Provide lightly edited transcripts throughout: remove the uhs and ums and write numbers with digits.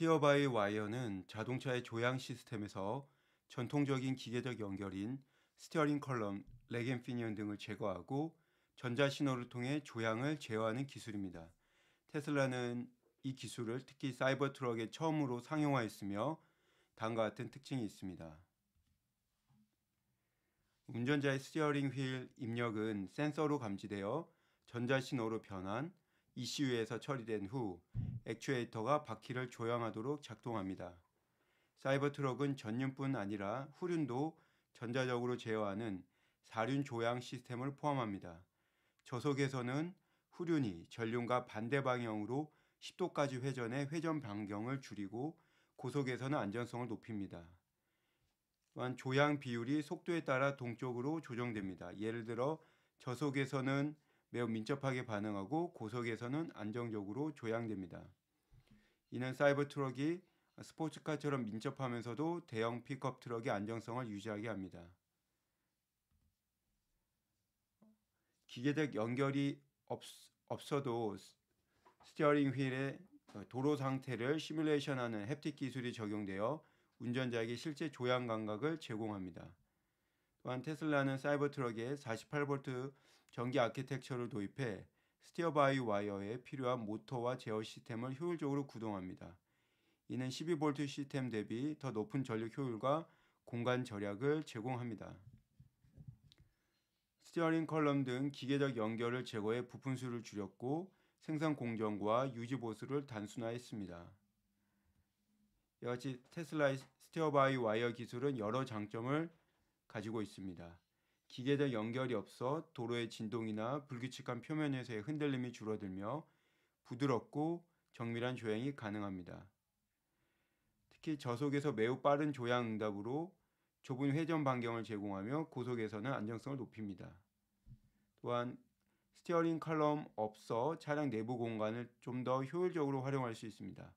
스티어 바이 와이어는 자동차의 조향 시스템에서 전통적인 기계적 연결인 스티어링 컬럼, 렉앤 피니언 등을 제거하고 전자 신호를 통해 조향을 제어하는 기술입니다. 테슬라는 이 기술을 특히 사이버 트럭에 처음으로 상용화했으며 다음과 같은 특징이 있습니다. 운전자의 스티어링 휠 입력은 센서로 감지되어 전자 신호로 변환, ECU에서 처리된 후 액추에이터가 바퀴를 조향하도록 작동합니다. 사이버 트럭은 전륜뿐 아니라 후륜도 전자적으로 제어하는 사륜 조향 시스템을 포함합니다. 저속에서는 후륜이 전륜과 반대 방향으로 10도까지 회전해 회전 반경을 줄이고 고속에서는 안전성을 높입니다. 또한 조향 비율이 속도에 따라 동적으로 조정됩니다. 예를 들어 저속에서는 매우 민첩하게 반응하고 고속에서는 안정적으로 조향됩니다. 이는 사이버 트럭이 스포츠카처럼 민첩하면서도 대형 픽업 트럭의 안정성을 유지하게 합니다. 기계적 연결이 없어도 스티어링 휠의 도로 상태를 시뮬레이션하는 햅틱 기술이 적용되어 운전자에게 실제 조향 감각을 제공합니다. 또한 테슬라는 사이버 트럭에 48V 전기 아키텍처를 도입해 스티어 바이 와이어에 필요한 모터와 제어 시스템을 효율적으로 구동합니다. 이는 12V 시스템 대비 더 높은 전력 효율과 공간 절약을 제공합니다. 스티어링 컬럼 등 기계적 연결을 제거해 부품 수를 줄였고 생산 공정과 유지 보수를 단순화했습니다. 이와 같이 테슬라의 스티어 바이 와이어 기술은 여러 장점을 가지고 있습니다. 기계적 연결이 없어 도로의 진동이나 불규칙한 표면에서의 흔들림이 줄어들며 부드럽고 정밀한 조향이 가능합니다. 특히 저속에서 매우 빠른 조향 응답으로 좁은 회전 반경을 제공하며 고속에서는 안정성을 높입니다. 또한 스티어링 컬럼 없어 차량 내부 공간을 좀 더 효율적으로 활용할 수 있습니다.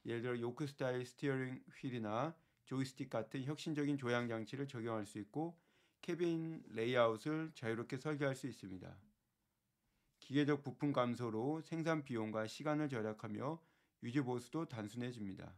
예를 들어 요크 스타일 스티어링 휠이나 조이스틱 같은 혁신적인 조향 장치를 적용할 수 있고 캐빈 레이아웃을 자유롭게 설계할 수 있습니다. 기계적 부품 감소로 생산 비용과 시간을 절약하며 유지 보수도 단순해집니다.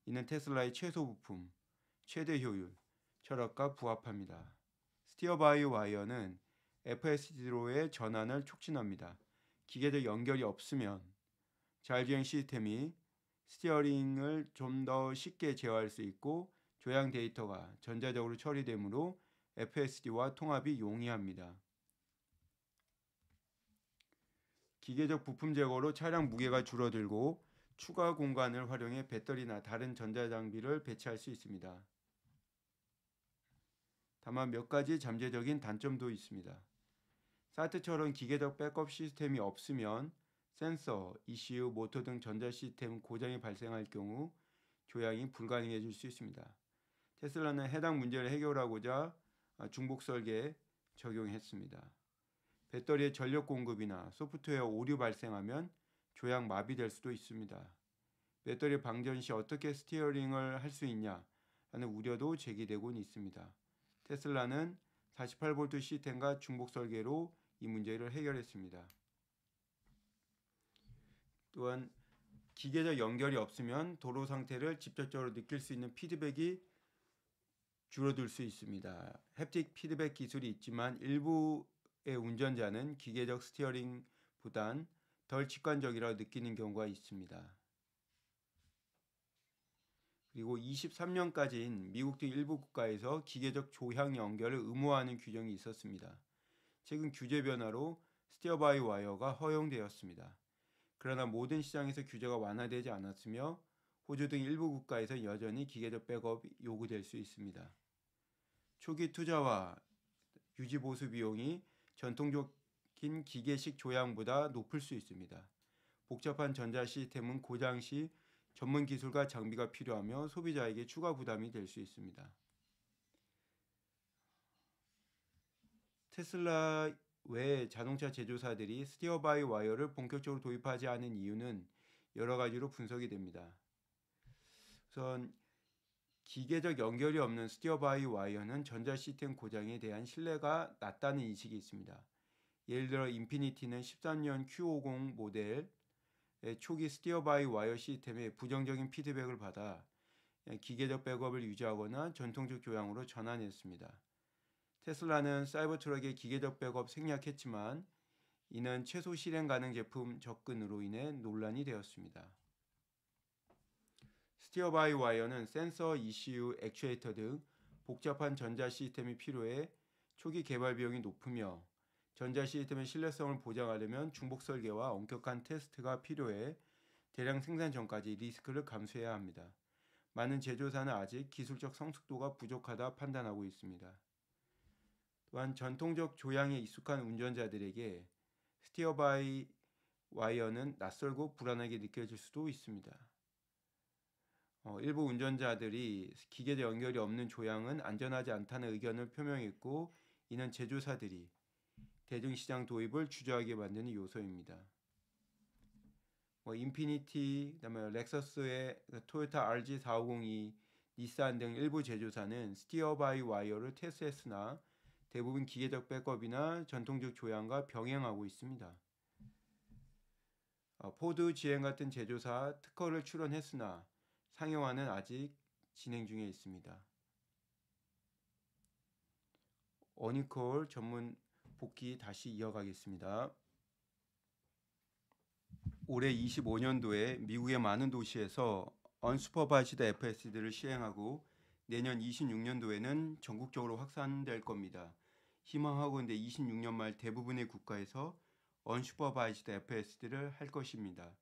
이는 테슬라의 최소 부품, 최대 효율, 철학과 부합합니다. 스티어 바이 와이어는 FSD로의 전환을 촉진합니다. 기계적 연결이 없으면 자율주행 시스템이 스티어링을 좀 더 쉽게 제어할 수 있고 조향 데이터가 전자적으로 처리되므로 FSD와 통합이 용이합니다. 기계적 부품 제거로 차량 무게가 줄어들고 추가 공간을 활용해 배터리나 다른 전자장비를 배치할 수 있습니다. 다만 몇 가지 잠재적인 단점도 있습니다. 사트처럼 기계적 백업 시스템이 없으면 센서, ECU, 모터 등 전자 시스템 고장이 발생할 경우 조향이 불가능해질 수 있습니다. 테슬라는 해당 문제를 해결하고자 중복 설계 적용했습니다. 배터리의 전력 공급이나 소프트웨어 오류 발생하면 조향 마비될 수도 있습니다. 배터리 방전 시 어떻게 스티어링을 할 수 있냐라는 우려도 제기되고 있습니다. 테슬라는 48V 시스템과 중복 설계로 이 문제를 해결했습니다. 또한 기계적 연결이 없으면 도로 상태를 직접적으로 느낄 수 있는 피드백이 줄어들 수 있습니다. 햅틱 피드백 기술이 있지만 일부의 운전자는 기계적 스티어링보단 덜 직관적이라 느끼는 경우가 있습니다. 그리고 23년까지인 미국 등 일부 국가에서 기계적 조향 연결을 의무화하는 규정이 있었습니다. 최근 규제 변화로 스티어 바이 와이어가 허용되었습니다. 그러나 모든 시장에서 규제가 완화되지 않았으며 호주 등 일부 국가에서 여전히 기계적 백업이 요구될 수 있습니다. 초기 투자와 유지 보수 비용이 전통적인 기계식 조향보다 높을 수 있습니다. 복잡한 전자 시스템은 고장 시 전문 기술과 장비가 필요하며 소비자에게 추가 부담이 될 수 있습니다. 테슬라 외 자동차 제조사들이 스티어 바이 와이어를 본격적으로 도입하지 않은 이유는 여러 가지로 분석이 됩니다. 우선 기계적 연결이 없는 스티어 바이 와이어는 전자 시스템 고장에 대한 신뢰가 낮다는 인식이 있습니다. 예를 들어 인피니티는 13년 Q50 모델 초기 스티어 바이 와이어 시스템의 부정적인 피드백을 받아 기계적 백업을 유지하거나 전통적 조향으로 전환했습니다. 테슬라는 사이버트럭의 기계적 백업 생략했지만 이는 최소 실행 가능 제품 접근으로 인해 논란이 되었습니다. 스티어 바이 와이어는 센서, ECU, 액추에이터 등 복잡한 전자 시스템이 필요해 초기 개발 비용이 높으며 전자 시스템의 신뢰성을 보장하려면 중복 설계와 엄격한 테스트가 필요해 대량 생산 전까지 리스크를 감수해야 합니다. 많은 제조사는 아직 기술적 성숙도가 부족하다 판단하고 있습니다. 또한 전통적 조향에 익숙한 운전자들에게 스티어 바이 와이어는 낯설고 불안하게 느껴질 수도 있습니다. 일부 운전자들이 기계적 연결이 없는 조향은 안전하지 않다는 의견을 표명했고 이는 제조사들이 대중시장 도입을 주저하게 만드는 요소입니다. 인피니티, 그다음에 렉서스의 토요타 RG450이, 닛산 등 일부 제조사는 스티어 바이 와이어를 테스트했으나 대부분 기계적 백업이나 전통적 조향과 병행하고 있습니다. 포드, GM 같은 제조사 특허를 출원했으나 상용화는 아직 진행 중에 있습니다. 어니콜 전문 복귀 다시 이어가겠습니다. 올해 25년도에 미국의 많은 도시에서 언슈퍼바이즈드 FSD를 시행하고 내년 26년도에는 전국적으로 확산될 겁니다. 희망하건대 26년 말 대부분의 국가에서 언슈퍼바이즈드 FSD를 할 것입니다.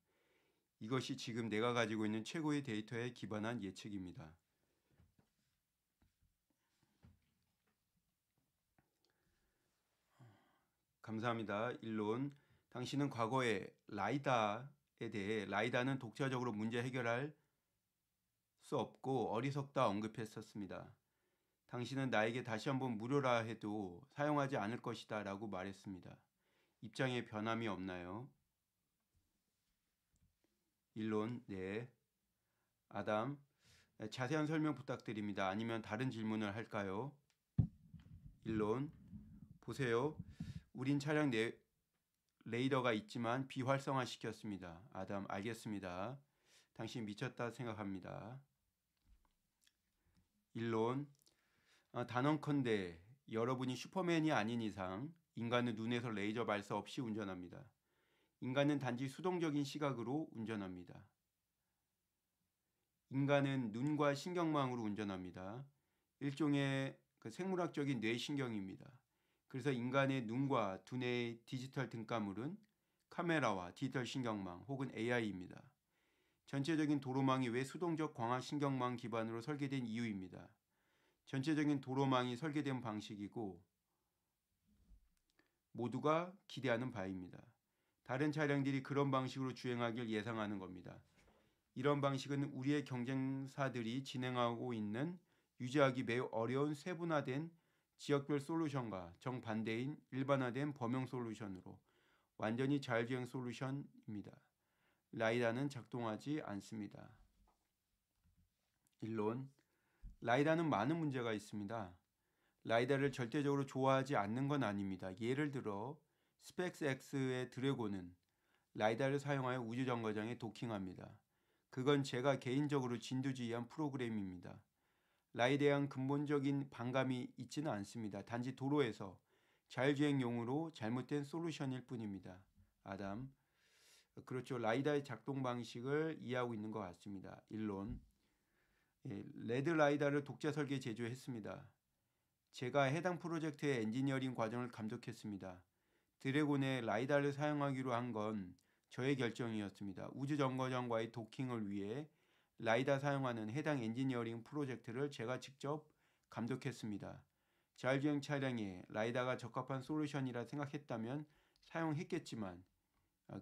이것이 지금 내가 가지고 있는 최고의 데이터에 기반한 예측입니다. 감사합니다. 일론, 당신은 과거에 라이다에 대해 라이다는 독자적으로 문제 해결할 수 없고 어리석다 언급했었습니다. 당신은 나에게 다시 한번 물어라 해도 사용하지 않을 것이다 라고 말했습니다. 입장에 변함이 없나요? 일론, 네. 아담, 자세한 설명 부탁드립니다. 아니면 다른 질문을 할까요? 일론, 보세요. 우린 차량 내 레이더가 있지만 비활성화 시켰습니다. 아담, 알겠습니다. 당신 미쳤다 생각합니다. 일론, 단언컨대 여러분이 슈퍼맨이 아닌 이상 인간은 눈에서 레이저 발사 없이 운전합니다. 인간은 단지 수동적인 시각으로 운전합니다. 인간은 눈과 신경망으로 운전합니다. 일종의 생물학적인 뇌신경입니다. 그래서 인간의 눈과 두뇌의 디지털 등가물은 카메라와 디지털 신경망 혹은 AI입니다. 전체적인 도로망이 왜 수동적 광학 신경망 기반으로 설계된 이유입니다. 전체적인 도로망이 설계된 방식이고 모두가 기대하는 바입니다. 다른 차량들이 그런 방식으로 주행하길 예상하는 겁니다. 이런 방식은 우리의 경쟁사들이 진행하고 있는 유지하기 매우 어려운 세분화된 지역별 솔루션과 정반대인 일반화된 범용 솔루션으로 완전히 자율주행 솔루션입니다. 라이다는 작동하지 않습니다. 일론, 라이다는 많은 문제가 있습니다. 라이다를 절대적으로 좋아하지 않는 건 아닙니다. 예를 들어 스펙스X의 드래곤은 라이다를 사용하여 우주정거장에 도킹합니다. 그건 제가 개인적으로 진두지휘한 프로그램입니다. 라이다에 대한 근본적인 반감이 있지는 않습니다. 단지 도로에서 자율주행용으로 잘못된 솔루션일 뿐입니다. 아담, 그렇죠. 라이다의 작동 방식을 이해하고 있는 것 같습니다. 일론, 레드 라이다를 독자 설계 제조했습니다. 제가 해당 프로젝트의 엔지니어링 과정을 감독했습니다. 드래곤의 라이다를 사용하기로 한 건 저의 결정이었습니다. 우주정거장과의 도킹을 위해 라이다 사용하는 해당 엔지니어링 프로젝트를 제가 직접 감독했습니다. 자율주행 차량에 라이다가 적합한 솔루션이라 생각했다면 사용했겠지만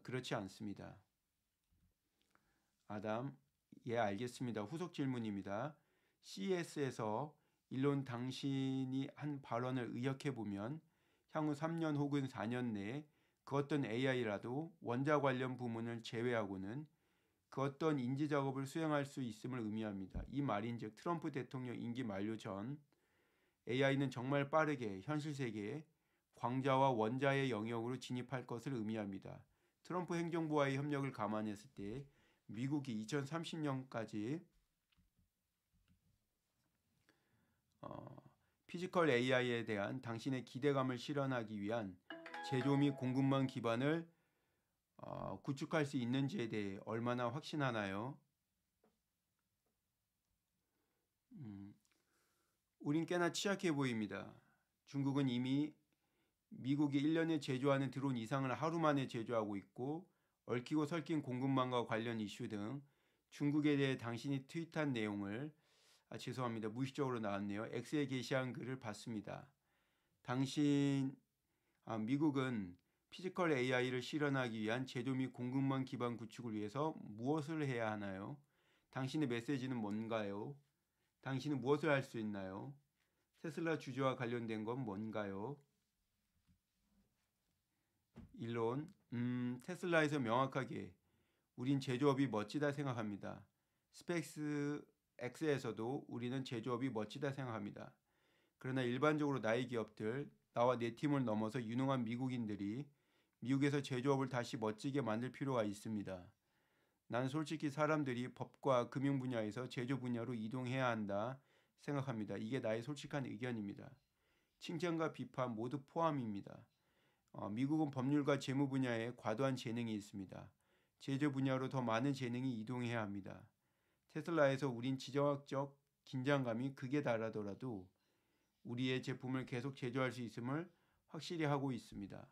그렇지 않습니다. 아담, 예, 알겠습니다. 후속 질문입니다. CES에서 일론 당신이 한 발언을 의역해 보면 향후 3년 혹은 4년 내에 그 어떤 AI라도 원자 관련 부문을 제외하고는 그 어떤 인지 작업을 수행할 수 있음을 의미합니다. 이 말인즉 트럼프 대통령 임기 만료 전 AI는 정말 빠르게 현실 세계에 광자와 원자의 영역으로 진입할 것을 의미합니다. 트럼프 행정부와의 협력을 감안했을 때 미국이 2030년까지 피지컬 AI에 대한 당신의 기대감을 실현하기 위한 제조 및 공급망 기반을 구축할 수 있는지에 대해 얼마나 확신하나요? 우린 꽤나 취약해 보입니다. 중국은 이미 미국이 1년에 제조하는 드론 이상을 하루 만에 제조하고 있고 얽히고 설킨 공급망과 관련 이슈 등 중국에 대해 당신이 트윗한 내용을 죄송합니다. 무의식적으로 나왔네요. X에 게시한 글을 봤습니다. 미국은 피지컬 AI를 실현하기 위한 제조 및 공급망 기반 구축을 위해서 무엇을 해야 하나요? 당신의 메시지는 뭔가요? 당신은 무엇을 할 수 있나요? 테슬라 주주와 관련된 건 뭔가요? 일론, 테슬라에서 명확하게 우린 제조업이 멋지다 생각합니다. 스페이스 X에서도 우리는 제조업이 멋지다 생각합니다. 그러나 일반적으로 나의 기업들, 나와 내 팀을 넘어서 유능한 미국인들이 미국에서 제조업을 다시 멋지게 만들 필요가 있습니다. 난 솔직히 사람들이 법과 금융 분야에서 제조 분야로 이동해야 한다 생각합니다. 이게 나의 솔직한 의견입니다. 칭찬과 비판 모두 포함입니다. 미국은 법률과 재무 분야에 과도한 재능이 있습니다. 제조 분야로 더 많은 재능이 이동해야 합니다. 테슬라에서 우린 지정학적 긴장감이 극에 달하더라도 우리의 제품을 계속 제조할 수 있음을 확실히 하고 있습니다.